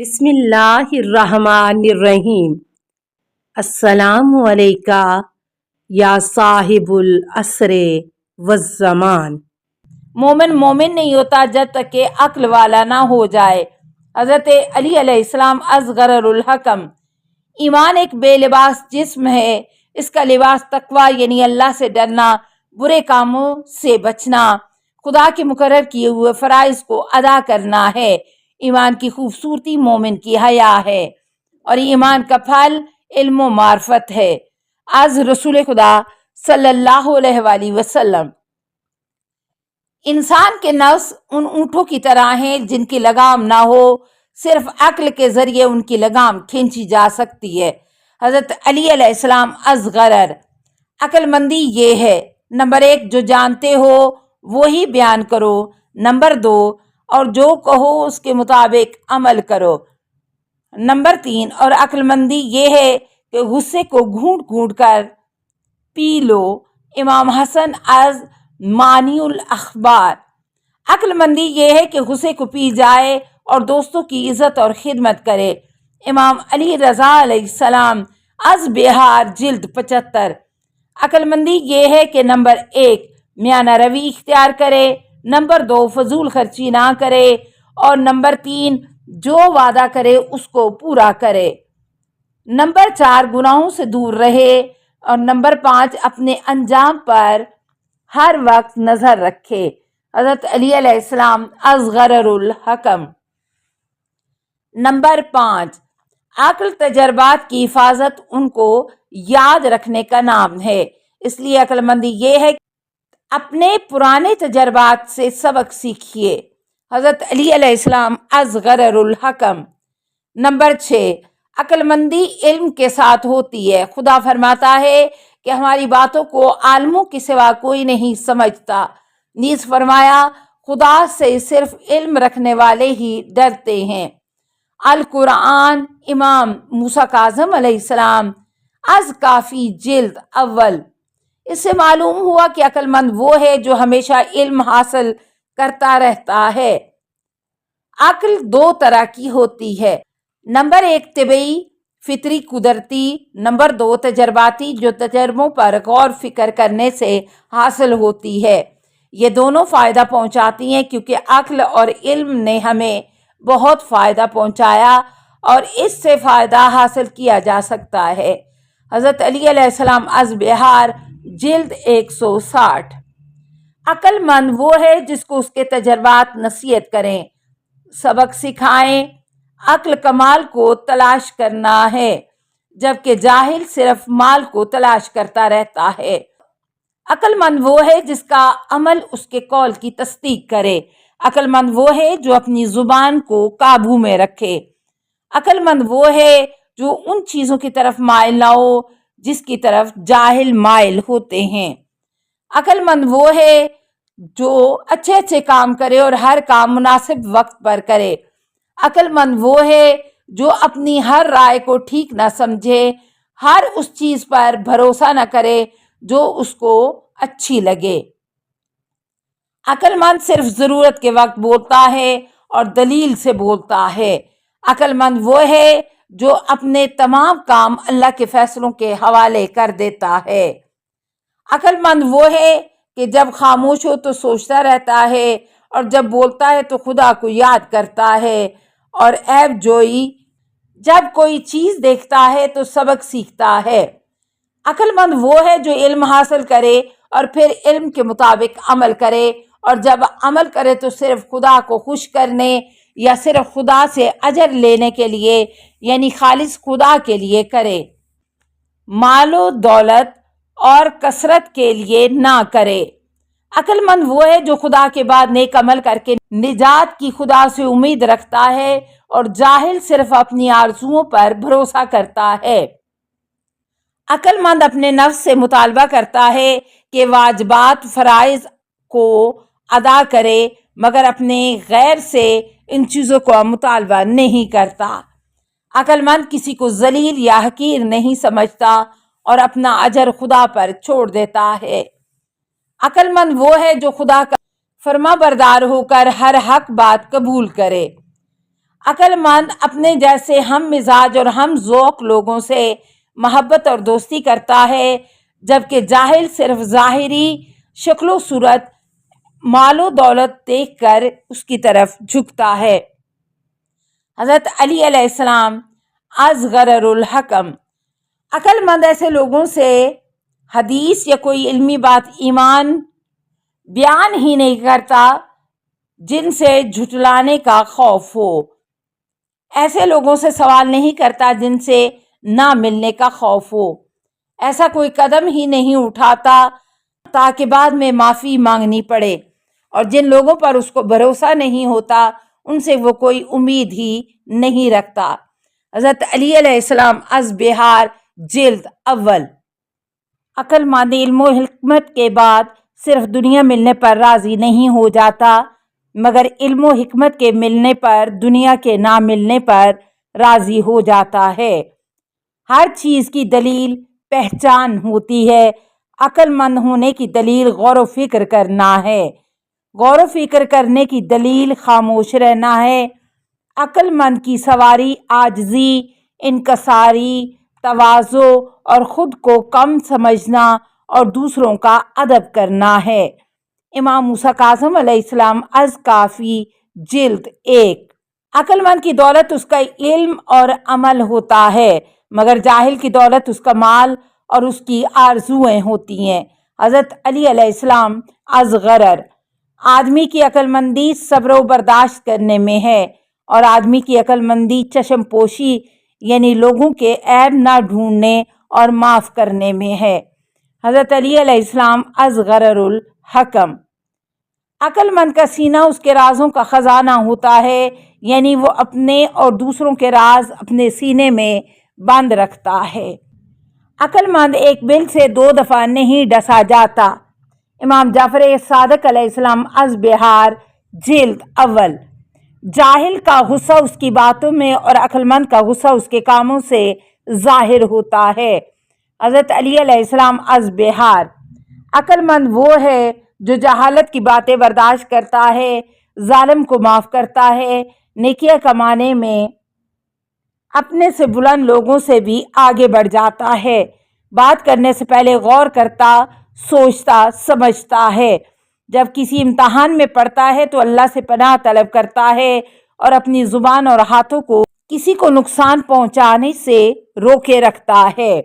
بسم اللہ الرحمن الرحیم۔ السلام علیکہ یا صاحب العصر والزمان۔ مومن نہیں ہوتا جب تک کہ عقل والا نہ ہو جائے۔ حضرت علی علیہ السلام اصغر الحکم۔ ایمان ایک بے لباس جسم ہے، اس کا لباس تقوی یعنی اللہ سے ڈرنا، برے کاموں سے بچنا، خدا کے مقرر کیے ہوئے فرائض کو ادا کرنا ہے۔ ایمان کی خوبصورتی مومن کی حیا ہے، اور ایمان کا پھل علم و معرفت ہے۔ از رسول خدا صلی اللہ علیہ وآلہ وسلم۔ انسان کے نفس ان اونٹوں کی طرح ہیں جن کی لگام نہ ہو، صرف عقل کے ذریعے ان کی لگام کھینچی جا سکتی ہے۔ حضرت علی علیہ السلام ازغرر۔ عقل مندی یہ ہے، نمبر 1 جو جانتے ہو وہی بیان کرو، نمبر 2 اور جو کہو اس کے مطابق عمل کرو، نمبر 3 اور عقل مندی یہ ہے کہ غصے کو گھونٹ گھونٹ کر پی لو۔ امام حسن از معنی الاخبار۔ عقل مندی یہ ہے کہ غصے کو پی جائے اور دوستوں کی عزت اور خدمت کرے۔ امام علی رضا علیہ السلام از بہار جلد 75۔ عقل مندی یہ ہے کہ نمبر 1 میانہ روی اختیار کرے، نمبر 2 فضول خرچی نہ کرے، اور نمبر 3 جو وعدہ کرے اس کو پورا کرے، نمبر 4 گناہوں سے دور رہے، اور نمبر 5 اپنے انجام پر ہر وقت نظر رکھے۔ حضرت علی علیہ السلام اصغر الحکم۔ نمبر 5 عقل تجربات کی حفاظت ان کو یاد رکھنے کا نام ہے، اس لیے عقل مندی یہ ہے کہ اپنے پرانے تجربات سے سبق سیکھیے۔ حضرت علی علیہ السلام اصغر الحکم۔ نمبر 6 عقل مندی علم کے ساتھ ہوتی ہے۔ خدا فرماتا ہے کہ ہماری باتوں کو عالموں کے سوا کوئی نہیں سمجھتا، نیز فرمایا خدا سے صرف علم رکھنے والے ہی ڈرتے ہیں۔ القرآن امام موسیٰ کاظم علیہ السلام از کافی جلد اول۔ اس سے معلوم ہوا کہ عقل مند وہ ہے جو ہمیشہ علم حاصل کرتا رہتا ہے۔ عقل 2 طرح کی ہوتی ہے، نمبر 1 طبعی فطری قدرتی، نمبر 2 تجرباتی جو تجربوں پر غور فکر کرنے سے حاصل ہوتی ہے۔ یہ دونوں فائدہ پہنچاتی ہیں کیونکہ عقل اور علم نے ہمیں بہت فائدہ پہنچایا اور اس سے فائدہ حاصل کیا جا سکتا ہے۔ حضرت علی علیہ السلام از بہار جلد 160۔ عقل مند وہ ہے جس کو اس کے تجربات نصیحت کریں، سبق سکھائیں۔ عقل کمال کو تلاش کرنا ہے، جبکہ جاہل صرف مال کو تلاش کرتا رہتا ہے۔ عقل مند وہ ہے جس کا عمل اس کے قول کی تصدیق کرے۔ عقل مند وہ ہے جو اپنی زبان کو قابو میں رکھے۔ عقل مند وہ ہے جو ان چیزوں کی طرف مائل نہ ہو جس کی طرف جاہل مائل ہوتے ہیں۔ عقل مند وہ ہے جو اچھے کام کرے اور ہر کام مناسب وقت پر کرے۔ عقل مند وہ ہے جو اپنی ہر رائے کو ٹھیک نہ سمجھے، ہر اس چیز پر بھروسہ نہ کرے جو اس کو اچھی لگے۔ عقل مند صرف ضرورت کے وقت بولتا ہے اور دلیل سے بولتا ہے۔ عقل مند وہ ہے جو اپنے تمام کام اللہ کے فیصلوں کے حوالے کر دیتا ہے۔ عقل مند وہ ہے کہ جب خاموش ہو تو سوچتا رہتا ہے، اور جب بولتا ہے تو خدا کو یاد کرتا ہے اور عیب جوئی۔ جب کوئی چیز دیکھتا ہے تو سبق سیکھتا ہے۔ عقل مند وہ ہے جو علم حاصل کرے اور پھر علم کے مطابق عمل کرے، اور جب عمل کرے تو صرف خدا کو خوش کرنے یا صرف خدا سے اجر لینے کے لیے یعنی خالص خدا کے لیے کرے، مال و دولت اور کثرت کے لیے نہ کرے۔ عقل مند وہ ہے جو خدا کے بعد نیک عمل کر کے نجات کی خدا سے امید رکھتا ہے، اور جاہل صرف اپنی آرزوؤں پر بھروسہ کرتا ہے۔ عقل مند اپنے نفس سے مطالبہ کرتا ہے کہ واجبات فرائض کو ادا کرے، مگر اپنے غیر سے ان چیزوں کا مطالبہ نہیں کرتا۔ عقل مند کسی کو ذلیل یا حقیر نہیں سمجھتا اور اپنا اجر خدا پر چھوڑ دیتا ہے۔ عقل مند وہ ہے جو خدا کا فرما بردار ہو کر ہر حق بات قبول کرے۔ عقل مند اپنے جیسے ہم مزاج اور ہم ذوق لوگوں سے محبت اور دوستی کرتا ہے، جبکہ جاہل صرف ظاہری شکل و صورت، مال و دولت دیکھ کر اس کی طرف جھکتا ہے۔ حضرت علی علیہ السلام ازغرر الحکم، عقل مند ایسے لوگوں سے حدیث یا کوئی علمی بات ایمان بیان ہی نہیں کرتا جن سے جھٹلانے کا خوف ہو، ایسے لوگوں سے سوال نہیں کرتا جن سے نہ ملنے کا خوف ہو، ایسا کوئی قدم ہی نہیں اٹھاتا تاکہ بعد میں معافی مانگنی پڑے، اور جن لوگوں پر اس کو بھروسہ نہیں ہوتا ان سے وہ کوئی امید ہی نہیں رکھتا۔ حضرت علی علیہ السلام از بہار جلد اول۔ عقل مند علم و حکمت کے بعد صرف دنیا ملنے پر راضی نہیں ہو جاتا، مگر علم و حکمت کے ملنے پر دنیا کے نہ ملنے پر راضی ہو جاتا ہے۔ ہر چیز کی دلیل پہچان ہوتی ہے، عقل مند ہونے کی دلیل غور و فکر کرنا ہے، غور و فکر کرنے کی دلیل خاموش رہنا ہے۔ عقل مند کی سواری عاجزی، انکساری، تواضع اور خود کو کم سمجھنا اور دوسروں کا ادب کرنا ہے۔ امام موسیٰ کاظم علیہ السلام از کافی جلد ایک۔ عقل مند کی دولت اس کا علم اور عمل ہوتا ہے، مگر جاہل کی دولت اس کا مال اور اس کی آرزوئیں ہوتی ہیں۔ حضرت علی علیہ السلام از غرر، آدمی کی عقل مندی صبر و برداشت کرنے میں ہے، اور آدمی کی عقل مندی چشم پوشی یعنی لوگوں کے عیب نہ ڈھونڈنے اور معاف کرنے میں ہے۔ حضرت علی علیہ السلام از غرر الحکم، عقل مند کا سینہ اس کے رازوں کا خزانہ ہوتا ہے، یعنی وہ اپنے اور دوسروں کے راز اپنے سینے میں بند رکھتا ہے۔ عقل مند ایک بل سے 2 دفعہ نہیں ڈسا جاتا۔ امام جعفر صادق علیہ السلام از بہار جلد اول۔ جاہل کا غصہ اس کی باتوں میں اور عقل مند کا غصہ اس کے کاموں سے ظاہر ہوتا ہے۔ حضرت علی علیہ السلام از بہار، عقل مند وہ ہے جو جہالت کی باتیں برداشت کرتا ہے، ظالم کو معاف کرتا ہے، نیکیاں کمانے میں اپنے سے بلند لوگوں سے بھی آگے بڑھ جاتا ہے، بات کرنے سے پہلے غور کرتا، سوچتا، سمجھتا ہے، جب کسی امتحان میں پڑتا ہے تو اللہ سے پناہ طلب کرتا ہے اور اپنی زبان اور ہاتھوں کو کسی کو نقصان پہنچانے سے روکے رکھتا ہے۔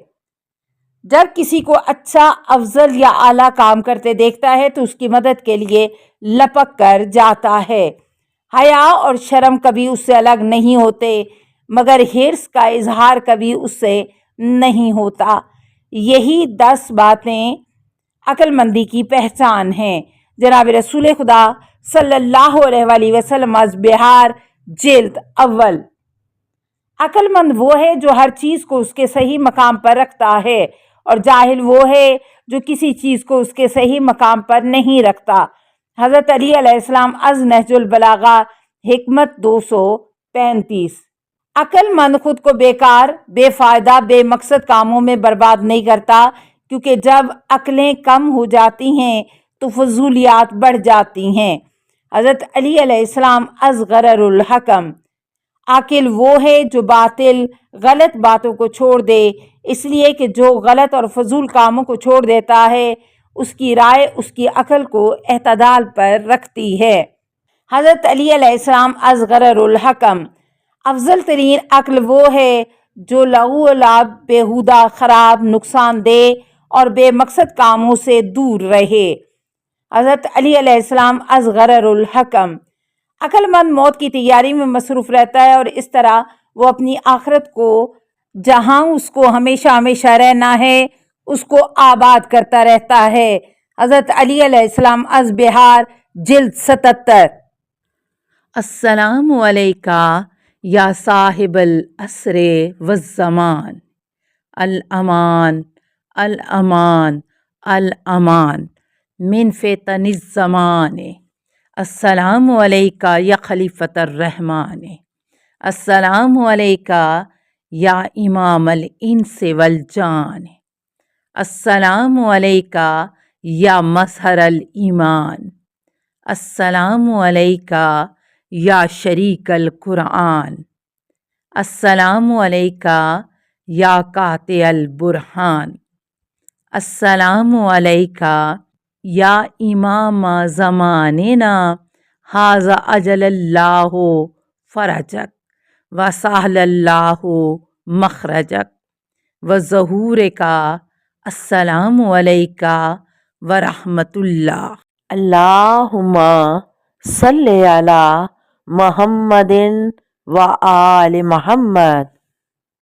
جب کسی کو اچھا، افضل یا اعلیٰ کام کرتے دیکھتا ہے تو اس کی مدد کے لیے لپک کر جاتا ہے۔ حیا اور شرم کبھی اس سے الگ نہیں ہوتے، مگر حرص کا اظہار کبھی اس سے نہیں ہوتا۔ یہی 10 باتیں عقل مندی کی پہچان ہیں۔ جناب رسول خدا صلی اللہ علیہ وآلہ وسلم از بہار جلد اول۔ عقل مند وہ ہے جو ہر چیز کو اس کے صحیح مقام پر رکھتا ہے، اور جاہل وہ ہے جو کسی چیز کو اس کے صحیح مقام پر نہیں رکھتا۔ حضرت علی علیہ السلام از نہج البلاغہ حکمت 235۔ عقل مند خود کو بیکار، بے فائدہ، بے مقصد کاموں میں برباد نہیں کرتا، کیونکہ جب عقلیں کم ہو جاتی ہیں تو فضولیات بڑھ جاتی ہیں۔ حضرت علی علیہ السلام از غرر الحکم، عاقل وہ ہے جو باطل، غلط باتوں کو چھوڑ دے، اس لیے کہ جو غلط اور فضول کاموں کو چھوڑ دیتا ہے اس کی رائے اس کی عقل کو اعتدال پر رکھتی ہے۔ حضرت علی علیہ السلام از غرر الحکم، افضل ترین عقل وہ ہے جو لغو و لعب، بیہودہ، خراب، نقصان دہ اور بے مقصد کاموں سے دور رہے۔ حضرت علی علیہ السلام از غرر الحکم، عقل مند موت کی تیاری میں مصروف رہتا ہے، اور اس طرح وہ اپنی آخرت کو جہاں اس کو ہمیشہ ہمیشہ رہنا ہے اس کو آباد کرتا رہتا ہے۔ حضرت علی علیہ السلام از بہار جلد 77۔ السلام علیکہ یا صاحب العصر والزمان، الامان الامان الامان من فتن الزمان۔ السلام علیکہ یا خلیفۃ الرحمن، السلام علیکہ یا امام الانس والجان، السلام علیکہ یا مظہر الایمان، السلام علیکہ یا شریک القرآن، السلام علیکہ یا قاطع البرہان، السلام علیکہ یا امام زماننا، ھذا اجل اللہ فرجک وسہل اللہ مخرجک وظہورک، السلام علیکہ ورحمۃ اللہ۔ اللہم صلی علی محمد و آل محمد۔